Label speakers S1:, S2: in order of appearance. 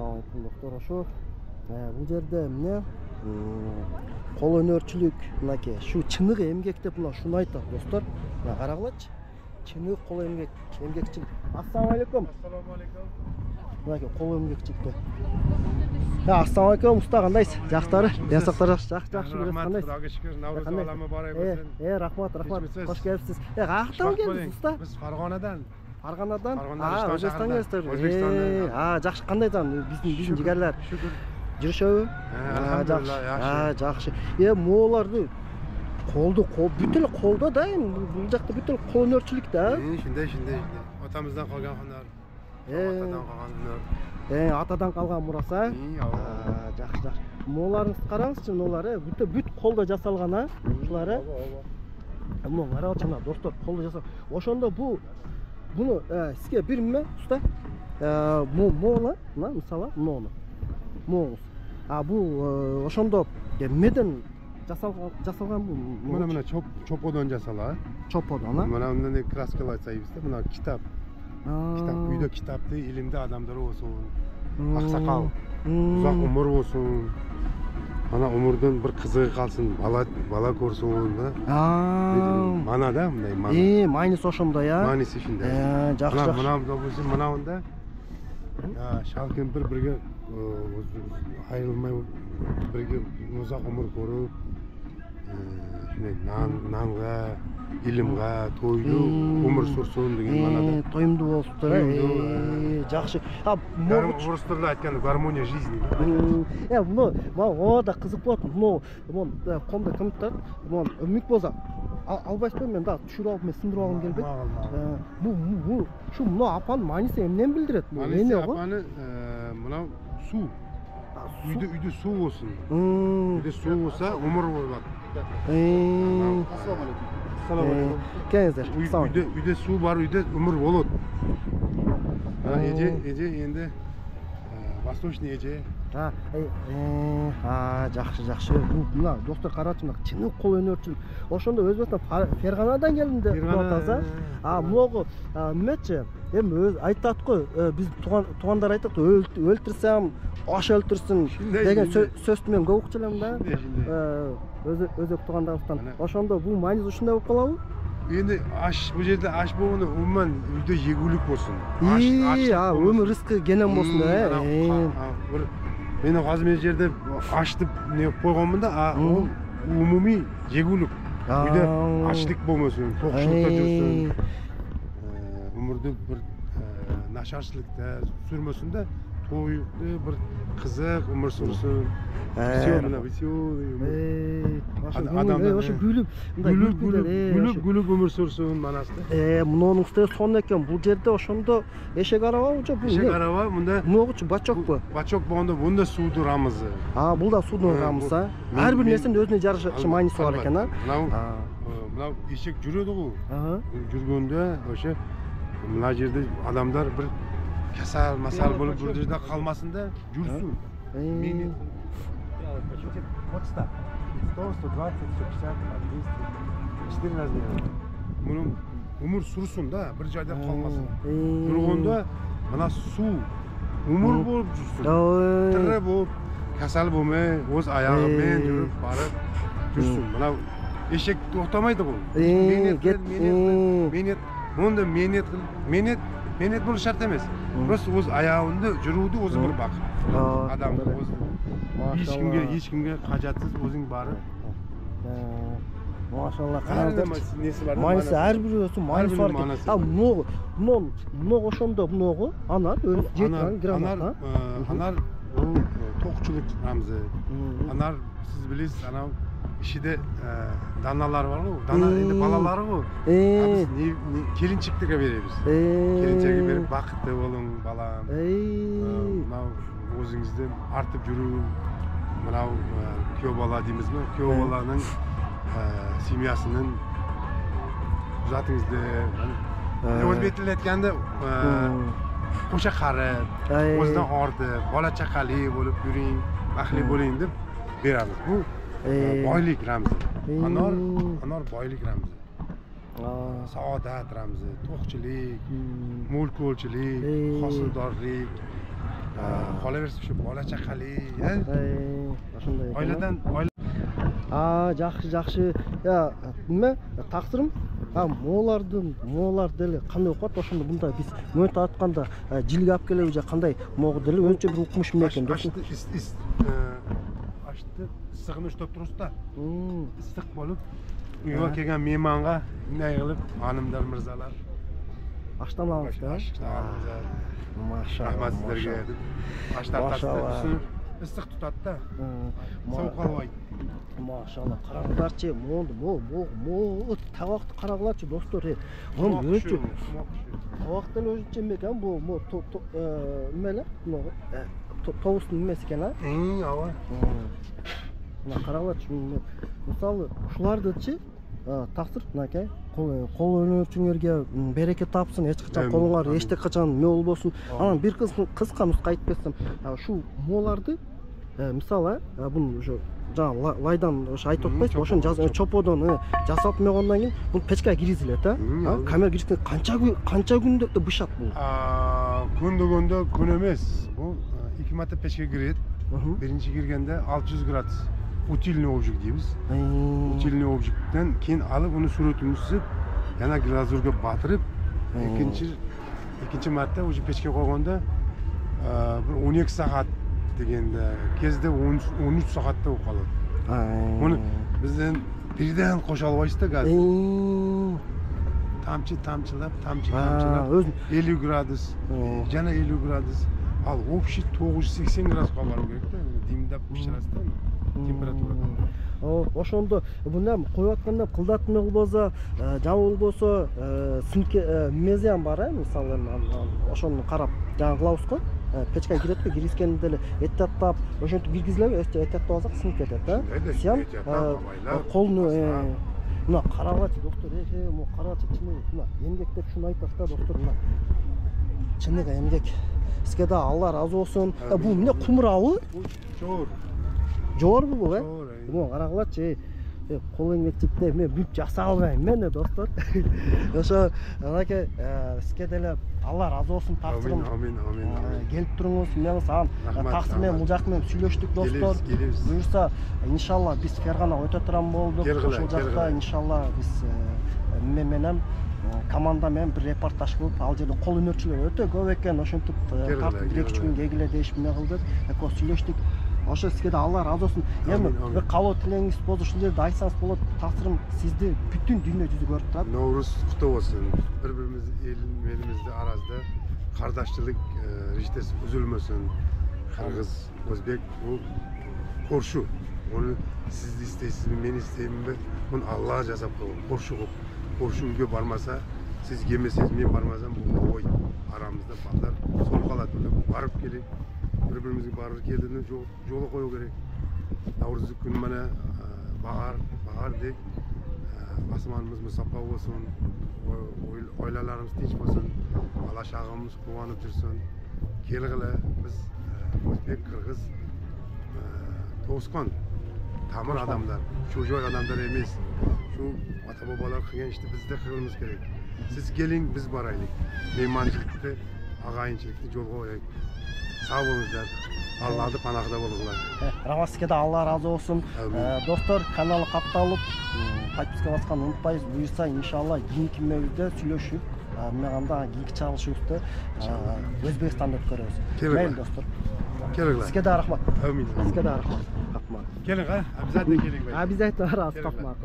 S1: Assalomu alaykum doktor. Ошо бул жерде эмне кол өнөрчүлүк мынакей şu чыныгы эмгек деп мына шуну айтат достор. Мына карагылачы. Чыныгы кол эмгекчилик. Assalomu alaykum.
S2: Assalomu alaykum.
S1: Мынакей кол эмгекчиликте. Assalomu alaykum usta, кандайсыз? Жакшылары? Денсаулыктар жакшы, берет кандайсыз?
S2: Xudoga shukr. Navruz oylami muborak bo'lsin.
S1: Рахмат. Хош келипсиз. Каяктан келдиңиз уста?
S2: Biz Farg'onadan.
S1: Farg'onadan?
S2: O'zbekiston
S1: келесиздер.
S2: O'zbekistondan.
S1: Жакшы, кандайдан? Биздин жигерлер.
S2: Shukr.
S1: Жүрүшөбү?
S2: Alhamdulillah, yaxshi.
S1: Жакшы. Мооларды бүт эле колдо да, бул жакта бүт эле кол өнөрчүлүк да.
S2: Shunday. Otamizdan qolgan hunar. Otadan qolgan hunar.
S1: Атадан калган мураса. Жакшы. Мооларыңызды караңызчы, мыналар бүт колдо жасалган, а? Ушулар. Мына карачына достор, колдо жасалган. Ошондо буну сизге бир эмне уста? Моола, мына мисалы, моңуз. Бул ошондо эмнеден жасалган бул?
S2: Мына чоподон жасала.
S1: Чоподон, а?
S2: Мына мындай краскалар айтсайбызда, мына китап. Kitap, uyda kitaptı, ilimde adamlar olsun, aksakal, uzak umur olsun, ana umurdan bir kızığı kalsın, bala korsun da. Mana da mı?
S1: Manisi oşumda ya.
S2: Manisi şimdi.
S1: Жақсы.
S2: Mana onda, şalkın birge ayrılmay, birge uzak umur korup, nanğa, ilimga, toylu, umur sursun деген manada.
S1: Toyumdu bolsunlar. Жақсы.
S2: Орыстарда айтканда гармония жизни.
S1: О да кызык болот. Комда ким турат? Өмүк болсо албайсызбы, мен да түшүрүп алып, мен сындырып алгым келбейт. Бул şu мына апанын мааниси эмнени билдирет?
S2: Мааниси апаны мына суу. Үйдө суу болсун. Үйдө суу болсо умур болот.
S1: Assalomu alaykum. Kelingizler.
S2: Uyda suv var, uyda umur bolot. Ece endi Восточный эже.
S1: Жақсы. Мына достор карачы, мына чыныгы кол өнөрчүлүк. Ошондо Өзбекстан Ферганадан келдим деп атаса. Муну немечи? Эми айтат го, биз туугандар айтат, өлтүрсөм, аш өлтүрсүн деген сөздү мен көп угуп келем да. Өзбек туугандарыбыздан. Ошондо бул мааниси ушундай болуп калабы?
S2: Endi aş bu жерде aş болгондо umuman үйдө жегүүлүк болсун.
S1: Өмүр рызкы кенен болсун да.
S2: Мен азыр мен жерде аштып не койгонмун да, ол умумий жегүүлүк. Үйдө ачлык болмосун, токчулукта жүрсүн. Өмүрдү бир начарчылыкта сүрмөсүн да, тоюкту бир кызык өмүр сүрсүн. Веселый.
S1: Ошо
S2: гүлүп өмүр сүрсүн манасты.
S1: Мунун үстүнө сон экен. Бул жерде ошондо эшек арабабы же бул?
S2: Эшек араба мында.
S1: Могучу бачокпу?
S2: Бачок болгондо мында суудун рамызы.
S1: Бул да суудун рамызы. Ар бир нерсенин өзүнө жараша мааниси бар экен, а?
S2: Мына эшек жүрөдү го. Жүргөндө ошо мына жерде адамдар бир масал болуп бир жерде калмасын да, жүрсүн. Мени 100, 120, 150, 200, 4 размер. Мунун умур сурсун да, бир жайда калмасын. Тургондо мына суу умур болуп жүрсүн. Тире болуп, касал болмой, өз аягы менен жүрүп барып жүрсүн. Мына эшек токтомойт го. Менет бул шарт эмес. Просто өз аягында жүрүүдү өзү бир бак. Адамды өзү эч кимге кажатсыз өзүң барып.
S1: Машалла, караңыздар. Мааниси ар бирөөсү мааниси бар экен. Много ошондо много анар грамота.
S2: Анар бул токчулук рамзы. Анар сиз билесиз, анау ишиде даналар бар го. Дана энди балалары го. Биз келинчектерге беребиз. Келинчекке берип бакытты болуң балам. Мынау өзүңүздөн артып жүрүү. Мынау күйөө бала деймизби? Күйөө баланын семьясынын uzatыңызды. Өзбек тилинде айтканда кошо карып, өзүнөн артып, бала чакали болуп жүрүң, бахли болуң деп беребиз. Бул boylik ramzi. Anor boylik ramzi. Saodat ramzi, to'qchilik, mulk ko'lchilik, hosildorlik, Qolaversa shu bola chaqali,
S1: ошондой экен.
S2: oiladan
S1: Жакшы. Я неме тақсырым? Моолар деле кандай окуп атат? Ошондо мында биз мөөнөт атканда жилге алып келеби же кандай могу деле өнчө бир укмуш экен досум.
S2: Ашты ысыгын уштап турусуз да. Ысык болуп, үйгө келген мейманга эмне кылып, ханымдар, мырзалар
S1: Аштан алабыз да? Машалла.
S2: Рахмат сиздерге деп. Аштан тастап, ысык тутат да. Соук калбайт.
S1: Машалла. Караңыздарчы, могу табакты карагылачы достор. Өзүнчө табак деле өзүнчө эмек экен, бул эмеле, тобустун эмеси экен,
S2: ооба.
S1: Мына карагылачы, мисалы ушулардычы тақсыр мынакей кол өнөрчүңөргө береке тапсын, эч качан колуңар эчтек качан эмне болбосун. Анан бир кыска нуска айтып кетсем, ушул мооларды мисалы бун ошо жана лайдан ошо айтып атпайсызбы, ошону чоподон жасалып койгондон кийин бул печкага киргизилет, камера киргизген канча күндө бышат бул?
S2: Күндөгөндө күн эмес. Бул 2 марта печкеге кирет. Биринчи киргенде 600 градус утильный обжиг дейбиз. Утильный обжигден кийин алып уну сүрөтүн түзүп, жана глазурга батырып, экинчи марта уже печке койгондо бир 12 саат дегенде кезде 13 саатта болуп калат. Муну бизден бирден кошо албайбыз да газды. Тамчылап 50 градус, жана 50 градус. Ал общий 980 градуска баруу керек да. Димдап биширасыз да. Температурада.
S1: Ошондо мына коюп атканда кылдатма болбосо, жамы болбосо, синке мезиям бар, мисалы ошону карап жаңы кылабыз го. Печкага кирет го, киргизгенде деле эттаттап, ошентип киргизилеби, эттаттап алсак сынып кетет, Сен колуну мына карагачы доктор, могу карагачы чыны, мына эмгек деп шуну айтат да доктор, мына. Чыныгы эмгек. Сизге да Алла разы болсун. Бул эмне кумурабы? Жоор бул, Могу карагылачы. Кол эмгекчикте мен бүт жаса албайм мен достор. Ошо анакей сизге деле Алла разы болсун тақсырым.
S2: Амин.
S1: Келип туруңуз, мен сагын тақсыр менен бул жак менен сүйлөштүк достор. Буюрса, иншалла биз Ферганага өтө турган болдук. Ошол жакта иншалла биз мен менен команда менен бир репортаж кылып, ал жерде кол өнөрчүлөр өтө көп экен, ошентип тартып 1-2 күн кегиле дейиш эмне кылдык. Экөө сүйлөштүк. Ошо сизге да Алла разы болсун. Эми бир калоо тилеңиз болсо ушул жерде айтсаңыз болот. Тақсырым сизди бүтүн дүйнө жүзү көрүп турат.
S2: Ноурuz куттуу болсун. Бири-бирибиз элимизде арасында кардаштылык риштеси үзүлмөсүн. Кыргыз, өзбек бул коршу. Onu siz isteysizmi, men isteyimmi? Bunu Allah'a жазап койгон. Коршу кылып. Коршу үйгө бармаса, siz келмесеңиз, мен бармасам, бул ой арамызда балдар сол калат. Барып келек. Bir-birimizге барып келдине жолу кою керек. Наурыз күнү мына багар дейт. Асманымыз мусапа болсун, ойлаларыбыз тинч болсун, бала чагыбыз кубанып жүрсүн. Келгиле биз өзбек, кыргыз тоскон тамыр адамдар, чужой адамдар эмес. Şu ata babalar kılgan işte biz de kılmamız gerek. Siz gelin biz baraylık. Meymancılıkta, ağayınçılıkta yol koyayım. Sağ olunuzlar. Allah'ı panakda bulunlar.
S1: Rahmat sizге да Алла разы болсун. Достор, каналы катталып, подписка басканды унутпайбыз. Буюрса, иншалла кийинки мезгилде сүйлөшүп, мынаганда кийинки чагылышыбызды Өзбекстанда өткөрөбүз. Мейли достор.
S2: Келиңер.
S1: Sizге да рахмат.
S2: Амин.
S1: Sizге да рахмат.
S2: Келиңер, обязательно келиңер.
S1: Обязательно раз, капмак.